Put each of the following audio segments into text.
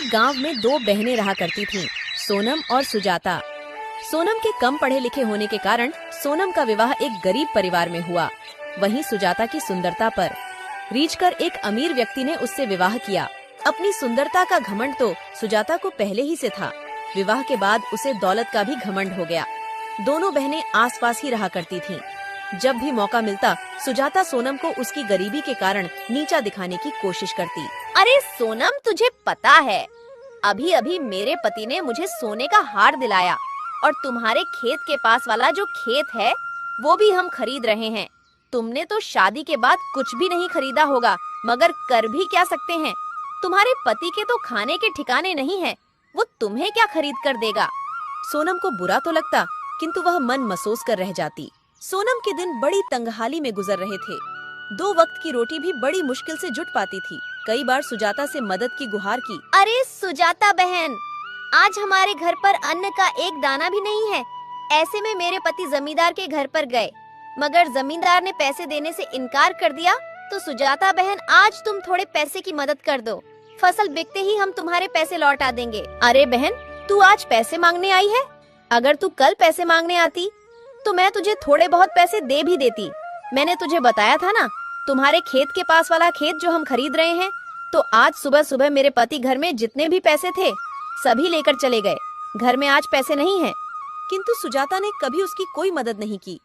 एक गांव में दो बहनें रहा करती थीं, सोनम और सुजाता। सोनम के कम पढ़े लिखे होने के कारण सोनम का विवाह एक गरीब परिवार में हुआ। वहीं सुजाता की सुंदरता पर रीझ कर एक अमीर व्यक्ति ने उससे विवाह किया। अपनी सुंदरता का घमंड तो सुजाता को पहले ही से था। विवाह के बाद उसे दौलत का भी घमंड हो गया। दोनों बहनें आसपास ही रहा करती थीं। जब भी मौका मिलता सुजाता सोनम को उसकी गरीबी के कारण नीचा दिखाने की कोशिश करती। अरे सोनम, तुझे पता है अभी अभी मेरे पति ने मुझे सोने का हार दिलाया और तुम्हारे खेत के पास वाला जो खेत है वो भी हम खरीद रहे हैं। तुमने तो शादी के बाद कुछ भी नहीं खरीदा होगा, मगर कर भी क्या सकते हैं। तुम्हारे पति के तो खाने के ठिकाने नहीं है, वो तुम्हें क्या खरीद कर देगा। सोनम को बुरा तो लगता किंतु वह मन महसूस कर रह जाती। सोनम के दिन बड़ी तंगहाली में गुजर रहे थे। 2 वक्त की रोटी भी बड़ी मुश्किल से जुट पाती थी। कई बार सुजाता से मदद की गुहार की। अरे सुजाता बहन, आज हमारे घर पर अन्न का एक दाना भी नहीं है। ऐसे में मेरे पति जमींदार के घर पर गए, मगर जमींदार ने पैसे देने से इनकार कर दिया। तो सुजाता बहन, आज तुम थोड़े पैसे की मदद कर दो। फसल बिकते ही हम तुम्हारे पैसे लौटा देंगे। अरे बहन, तू आज पैसे मांगने आई है? अगर तू कल पैसे मांगने आती तो मैं तुझे थोड़े बहुत पैसे दे भी देती। मैंने तुझे बताया था ना, तुम्हारे खेत के पास वाला खेत जो हम खरीद रहे हैं, तो आज सुबह सुबह मेरे पति घर में जितने भी पैसे थे सभी लेकर चले गए। घर में आज पैसे नहीं हैं। किंतु सुजाता ने कभी उसकी कोई मदद नहीं की।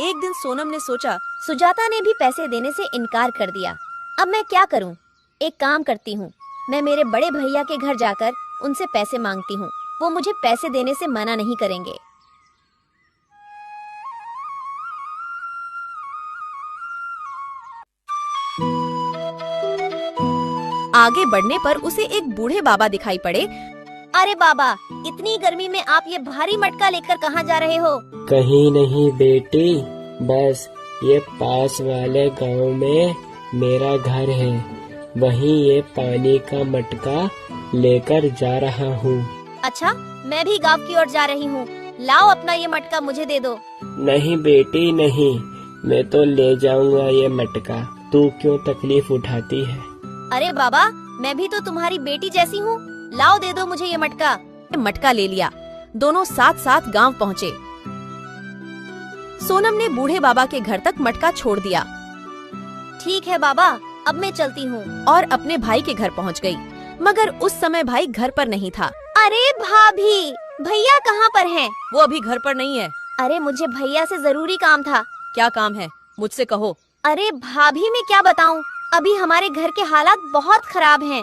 एक दिन सोनम ने सोचा, सुजाता ने भी पैसे देने से इनकार कर दिया। अब मैं क्या करूं? एक काम करती हूं, मैं मेरे बड़े भैया के घर जाकर उनसे पैसे मांगती हूं। वो मुझे पैसे देने से मना नहीं करेंगे। आगे बढ़ने पर उसे एक बूढ़े बाबा दिखाई पड़े। अरे बाबा, इतनी गर्मी में आप ये भारी मटका लेकर कहाँ जा रहे हो? कहीं नहीं बेटी, बस ये पास वाले गांव में मेरा घर है, वहीं ये पानी का मटका लेकर जा रहा हूँ। अच्छा, मैं भी गांव की ओर जा रही हूँ। लाओ अपना ये मटका मुझे दे दो। नहीं बेटी नहीं, मैं तो ले जाऊंगा ये मटका। तू क्यों तकलीफ उठाती है? अरे बाबा, मैं भी तो तुम्हारी बेटी जैसी हूँ। लाओ, दे दो मुझे ये मटका। मटका ले लिया। दोनों साथ साथ गांव पहुँचे। सोनम ने बूढ़े बाबा के घर तक मटका छोड़ दिया। ठीक है बाबा, अब मैं चलती हूँ। और अपने भाई के घर पहुँच गई, मगर उस समय भाई घर पर नहीं था। अरे भाभी, भैया कहाँ पर हैं? वो अभी घर पर नहीं है। अरे मुझे भैया से जरूरी काम था। क्या काम है, मुझसे कहो। अरे भाभी, मैं क्या बताऊँ, अभी हमारे घर के हालात बहुत खराब हैं।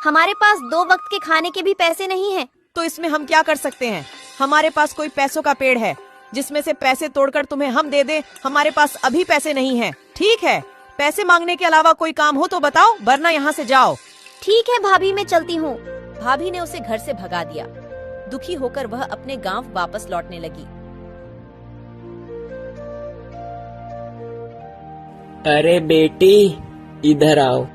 हमारे पास 2 वक्त के खाने के भी पैसे नहीं हैं। तो इसमें हम क्या कर सकते हैं? हमारे पास कोई पैसों का पेड़ है जिसमें से पैसे तोड़कर तुम्हें हम दे दें। हमारे पास अभी पैसे नहीं हैं। ठीक है, पैसे मांगने के अलावा कोई काम हो तो बताओ, वरना यहाँ से जाओ। ठीक है भाभी, मैं चलती हूँ। भाभी ने उसे घर से भगा दिया। दुखी होकर वह अपने गांव वापस लौटने लगी। अरे बेटी, इधर आओ।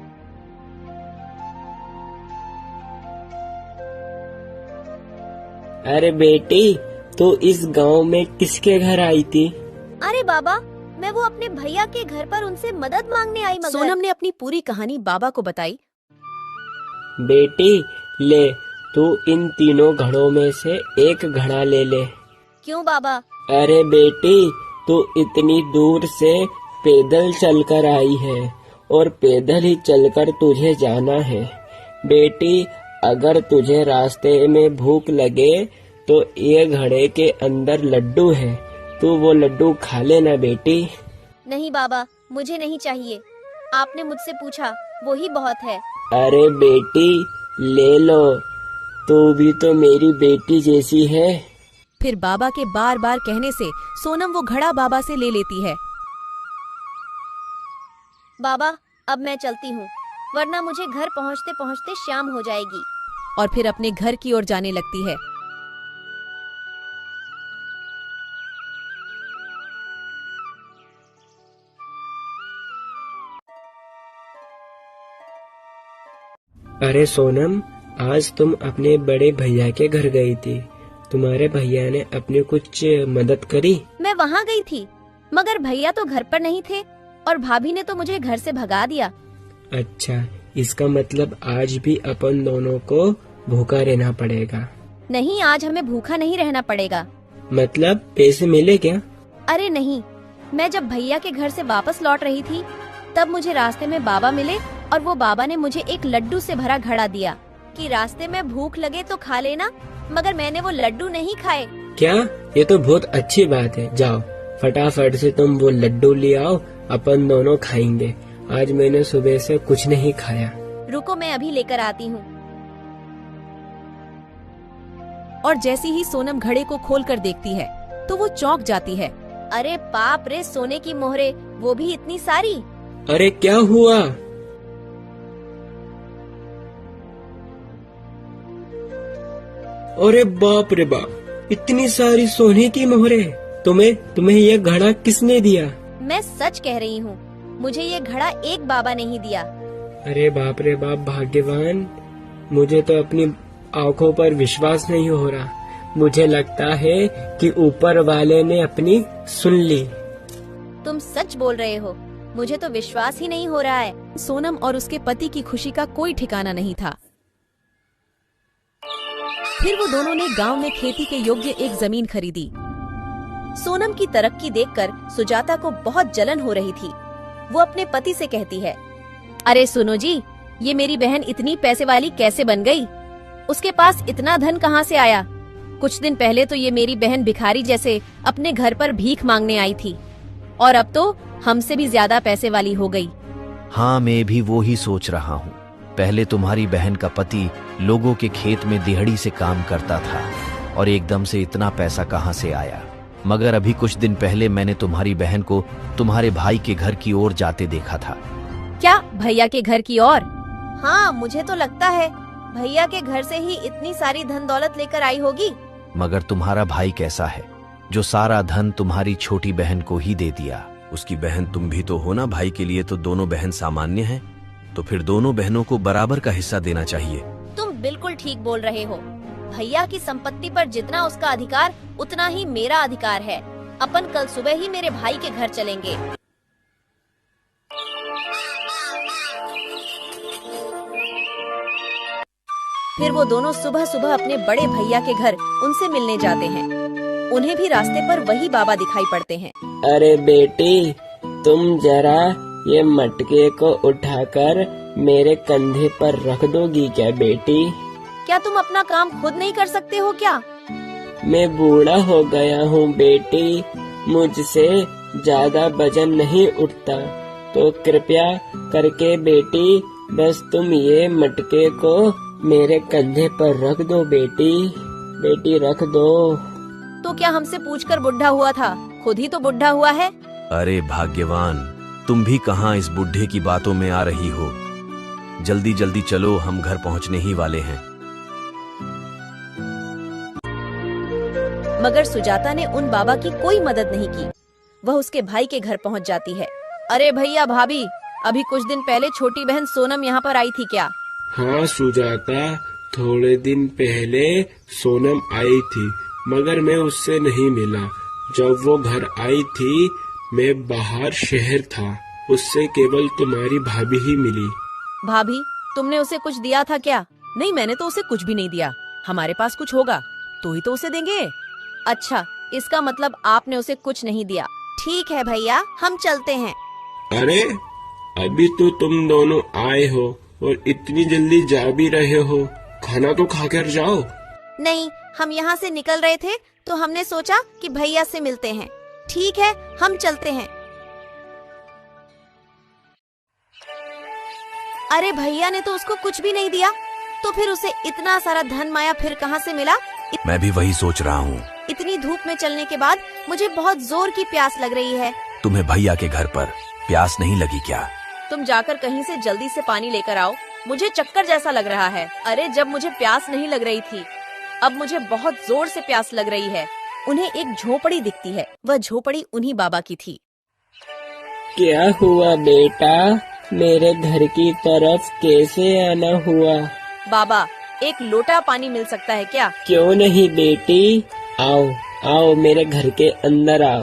अरे बेटी, तो इस गांव में किसके घर आई थी? अरे बाबा, मैं वो अपने भैया के घर पर उनसे मदद मांगने आई। मगर सोनम ने अपनी पूरी कहानी बाबा को बताई। बेटी ले, तू इन तीनों घड़ों में से एक घड़ा ले ले। क्यों बाबा? अरे बेटी, तू इतनी दूर से पैदल चलकर आई है और पैदल ही चलकर तुझे जाना है। बेटी, अगर तुझे रास्ते में भूख लगे तो ये घड़े के अंदर लड्डू है, तू वो लड्डू खा लेना बेटी। नहीं बाबा, मुझे नहीं चाहिए। आपने मुझसे पूछा, वो ही बहुत है। अरे बेटी, ले लो, तू भी तो मेरी बेटी जैसी है। फिर बाबा के बार बार कहने से सोनम वो घड़ा बाबा से ले लेती है। बाबा, अब मैं चलती हूँ, वरना मुझे घर पहुँचते पहुँचते शाम हो जाएगी। और फिर अपने घर की ओर जाने लगती है। अरे सोनम, आज तुम अपने बड़े भैया के घर गई थी, तुम्हारे भैया ने अपनी कुछ मदद करी? मैं वहाँ गई थी, मगर भैया तो घर पर नहीं थे और भाभी ने तो मुझे घर से भगा दिया। अच्छा, इसका मतलब आज भी अपन दोनों को भूखा रहना पड़ेगा। नहीं, आज हमें भूखा नहीं रहना पड़ेगा। मतलब पैसे मिले क्या? अरे नहीं, मैं जब भैया के घर से वापस लौट रही थी तब मुझे रास्ते में बाबा मिले और वो बाबा ने मुझे एक लड्डू से भरा घड़ा दिया कि रास्ते में भूख लगे तो खा लेना, मगर मैंने वो लड्डू नहीं खाए। क्या? ये तो बहुत अच्छी बात है। जाओ फटाफट से तुम वो लड्डू ले आओ, अपन दोनों खाएंगे। आज मैंने सुबह से कुछ नहीं खाया। रुको, मैं अभी लेकर आती हूँ। और जैसी ही सोनम घड़े को खोलकर देखती है तो वो चौंक जाती है। अरे बाप रे, सोने की मोहरे, वो भी इतनी सारी। अरे क्या हुआ? अरे बाप रे बाप, इतनी सारी सोने की मोहरे। तुम्हें ये घड़ा किसने दिया? मैं सच कह रही हूँ, मुझे ये घड़ा एक बाबा ने ही दिया। अरे बाप रे बाप, भाग्यवान। मुझे तो अपनी आंखों पर विश्वास नहीं हो रहा। मुझे लगता है कि ऊपर वाले ने अपनी सुन ली। तुम सच बोल रहे हो, मुझे तो विश्वास ही नहीं हो रहा है। सोनम और उसके पति की खुशी का कोई ठिकाना नहीं था। फिर वो दोनों ने गांव में खेती के योग्य एक जमीन खरीदी। सोनम की तरक्की देखकर सुजाता को बहुत जलन हो रही थी। वो अपने पति से कहती है, अरे सुनो जी, ये मेरी बहन इतनी पैसे वाली कैसे बन गई? उसके पास इतना धन कहाँ से आया? कुछ दिन पहले तो ये मेरी बहन भिखारी जैसे अपने घर पर भीख मांगने आई थी और अब तो हमसे भी ज्यादा पैसे वाली हो गई। हाँ, मैं भी वो ही सोच रहा हूँ। पहले तुम्हारी बहन का पति लोगों के खेत में दिहाड़ी से काम करता था और एकदम से इतना पैसा कहाँ से आया? मगर अभी कुछ दिन पहले मैंने तुम्हारी बहन को तुम्हारे भाई के घर की ओर जाते देखा था। क्या, भैया के घर की ओर? हाँ, मुझे तो लगता है भैया के घर से ही इतनी सारी धन दौलत लेकर आई होगी। मगर तुम्हारा भाई कैसा है जो सारा धन तुम्हारी छोटी बहन को ही दे दिया? उसकी बहन तुम भी तो हो ना, भाई के लिए तो दोनों बहन सामान्य हैं, तो फिर दोनों बहनों को बराबर का हिस्सा देना चाहिए। तुम बिल्कुल ठीक बोल रहे हो। भैया की संपत्ति पर जितना उसका अधिकार उतना ही मेरा अधिकार है। अपन कल सुबह ही मेरे भाई के घर चलेंगे। फिर वो दोनों सुबह सुबह अपने बड़े भैया के घर उनसे मिलने जाते हैं। उन्हें भी रास्ते पर वही बाबा दिखाई पड़ते हैं। अरे बेटी, तुम जरा ये मटके को उठाकर मेरे कंधे पर रख दोगी क्या बेटी? क्या तुम अपना काम खुद नहीं कर सकते हो क्या? मैं बूढ़ा हो गया हूँ बेटी, मुझसे ज्यादा वजन नहीं उठता, तो कृपया करके बेटी बस तुम ये मटके को मेरे कंधे पर रख दो बेटी। बेटी रख दो। तो क्या हमसे पूछकर बुढ़ा हुआ था? खुद ही तो बुढ़ा हुआ है। अरे भाग्यवान, तुम भी कहाँ इस बुढ़े की बातों में आ रही हो? जल्दी जल्दी चलो, हम घर पहुँचने ही वाले हैं। मगर सुजाता ने उन बाबा की कोई मदद नहीं की। वह उसके भाई के घर पहुंच जाती है। अरे भैया, भाभी, अभी कुछ दिन पहले छोटी बहन सोनम यहाँ पर आई थी क्या? हाँ सुजाता, थोड़े दिन पहले सोनम आई थी, मगर मैं उससे नहीं मिला। जब वो घर आई थी मैं बाहर शहर था, उससे केवल तुम्हारी भाभी ही मिली। भाभी, तुमने उसे कुछ दिया था क्या? नहीं, मैंने तो उसे कुछ भी नहीं दिया। हमारे पास कुछ होगा तो ही तो उसे देंगे। अच्छा, इसका मतलब आपने उसे कुछ नहीं दिया। ठीक है भैया, हम चलते हैं। अरे अभी तो तुम दोनों आए हो और इतनी जल्दी जा भी रहे हो, खाना तो खाकर जाओ। नहीं, हम यहाँ से निकल रहे थे तो हमने सोचा कि भैया से मिलते हैं। ठीक है, हम चलते हैं। अरे भैया ने तो उसको कुछ भी नहीं दिया, तो फिर उसे इतना सारा धन माया फिर कहाँ से मिला? मैं भी वही सोच रहा हूँ। इतनी धूप में चलने के बाद मुझे बहुत जोर की प्यास लग रही है। तुम्हें भैया के घर पर प्यास नहीं लगी क्या? तुम जाकर कहीं से जल्दी से पानी लेकर आओ, मुझे चक्कर जैसा लग रहा है। अरे जब मुझे प्यास नहीं लग रही थी, अब मुझे बहुत जोर से प्यास लग रही है। उन्हें एक झोपड़ी दिखती है। वह झोपड़ी उन्हीं बाबा की थी। क्या हुआ बेटा, मेरे घर की तरफ कैसे आना हुआ? बाबा, एक लोटा पानी मिल सकता है क्या? क्यों नहीं बेटी, आओ आओ मेरे घर के अंदर आओ।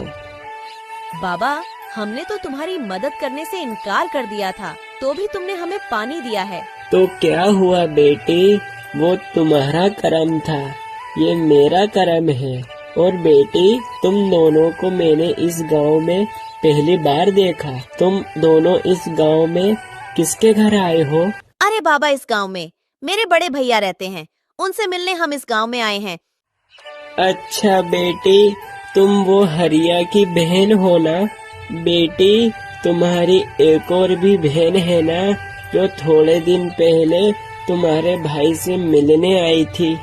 बाबा, हमने तो तुम्हारी मदद करने से इनकार कर दिया था, तो भी तुमने हमें पानी दिया है। तो क्या हुआ बेटी, वो तुम्हारा कर्म था, ये मेरा कर्म है। और बेटी, तुम दोनों को मैंने इस गांव में पहली बार देखा। तुम दोनों इस गांव में किसके घर आए हो? अरे बाबा, इस गांव में मेरे बड़े भैया रहते हैं, उनसे मिलने हम इस गांव में आए हैं। अच्छा बेटी, तुम वो हरिया की बहन हो ना? बेटी, तुम्हारी एक और भी बहन है ना, जो थोड़े दिन पहले तुम्हारे भाई से मिलने आई थी?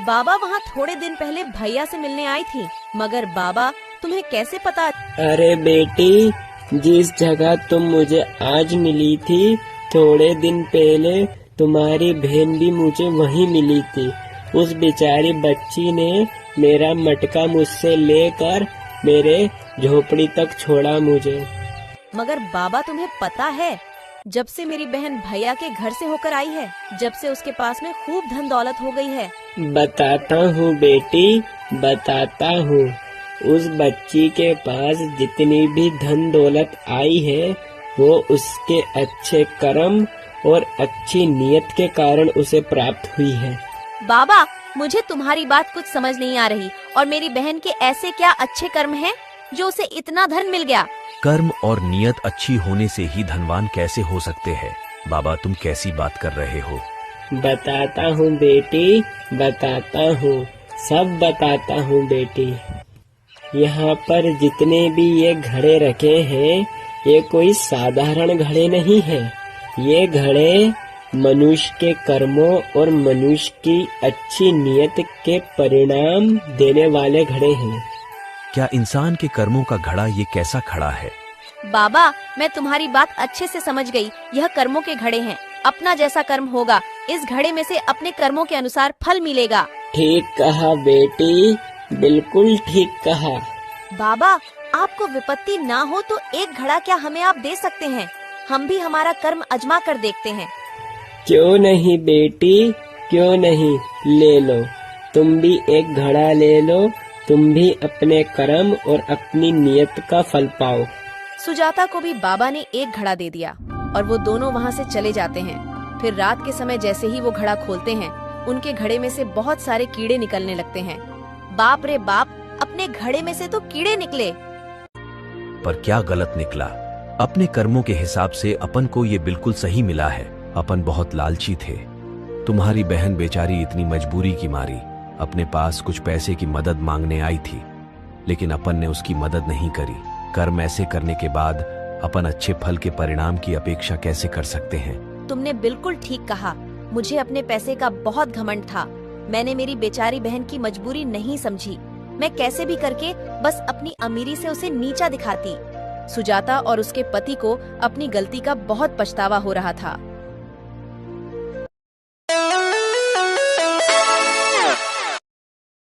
बाबा, वहाँ थोड़े दिन पहले भैया से मिलने आई थी, मगर बाबा तुम्हें कैसे पता? अरे बेटी, जिस जगह तुम मुझे आज मिली थी, थोड़े दिन पहले तुम्हारी बहन भी मुझे वहीं मिली थी। उस बेचारी बच्ची ने मेरा मटका मुझसे लेकर मेरे झोपड़ी तक छोड़ा मुझे। मगर बाबा, तुम्हें पता है, जब से मेरी बहन भैया के घर से होकर आई है, जब से उसके पास में खूब धन दौलत हो गई है। बताता हूँ बेटी, बताता हूँ। उस बच्ची के पास जितनी भी धन दौलत आई है, वो उसके अच्छे कर्म और अच्छी नियत के कारण उसे प्राप्त हुई है। बाबा, मुझे तुम्हारी बात कुछ समझ नहीं आ रही। और मेरी बहन के ऐसे क्या अच्छे कर्म हैं जो उसे इतना धन मिल गया? कर्म और नियत अच्छी होने से ही धनवान कैसे हो सकते हैं? बाबा, तुम कैसी बात कर रहे हो? बताता हूँ बेटी, बताता हूँ, सब बताता हूँ बेटी। यहाँ पर जितने भी ये घड़े रखे हैं, ये कोई साधारण घड़े नहीं है। ये घड़े मनुष्य के कर्मों और मनुष्य की अच्छी नियत के परिणाम देने वाले घड़े हैं। क्या इंसान के कर्मों का घड़ा ये कैसा खड़ा है? बाबा, मैं तुम्हारी बात अच्छे से समझ गई। यह कर्मों के घड़े हैं। अपना जैसा कर्म होगा, इस घड़े में से अपने कर्मों के अनुसार फल मिलेगा। ठीक कहा बेटी, बिल्कुल ठीक कहा। बाबा, आपको विपत्ति ना हो तो एक घड़ा क्या हमें आप दे सकते हैं? हम भी हमारा कर्म अजमा कर देखते हैं। क्यों नहीं बेटी, क्यों नहीं, ले लो। तुम भी एक घड़ा ले लो, तुम भी अपने कर्म और अपनी नियत का फल पाओ। सुजाता को भी बाबा ने एक घड़ा दे दिया और वो दोनों वहाँ से चले जाते हैं। फिर रात के समय जैसे ही वो घड़ा खोलते हैं, उनके घड़े में से बहुत सारे कीड़े निकलने लगते हैं। बाप रे बाप, अपने घड़े में से तो कीड़े निकले। पर क्या गलत निकला? अपने कर्मों के हिसाब से अपन को ये बिल्कुल सही मिला है। अपन बहुत लालची थे। तुम्हारी बहन बेचारी इतनी मजबूरी की मारी अपने पास कुछ पैसे की मदद मांगने आई थी, लेकिन अपन ने उसकी मदद नहीं करी। कर्म ऐसे करने के बाद अपन अच्छे फल के परिणाम की अपेक्षा कैसे कर सकते हैं? तुमने बिल्कुल ठीक कहा। मुझे अपने पैसे का बहुत घमंड था। मैंने मेरी बेचारी बहन की मजबूरी नहीं समझी। मैं कैसे भी करके बस अपनी अमीरी से उसे नीचा दिखाती। सुजाता और उसके पति को अपनी गलती का बहुत पछतावा हो रहा था।